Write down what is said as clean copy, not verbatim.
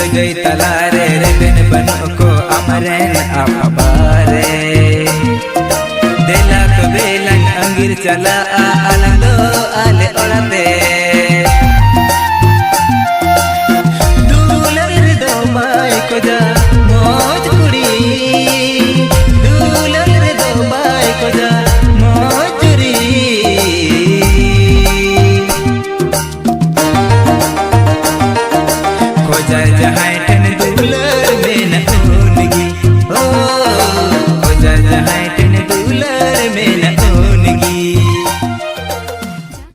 सुजई तलारे रे बिन बनो को अमरेन अबारे देला तो बेलन अंगिर चला अलंदो आले ओलते दूलर दो माय को जा मौज कुड़ी दूलर दो माय को जा मौज कुड़ी को जा जहां टन दूलर में न होगी ओ को जा जहां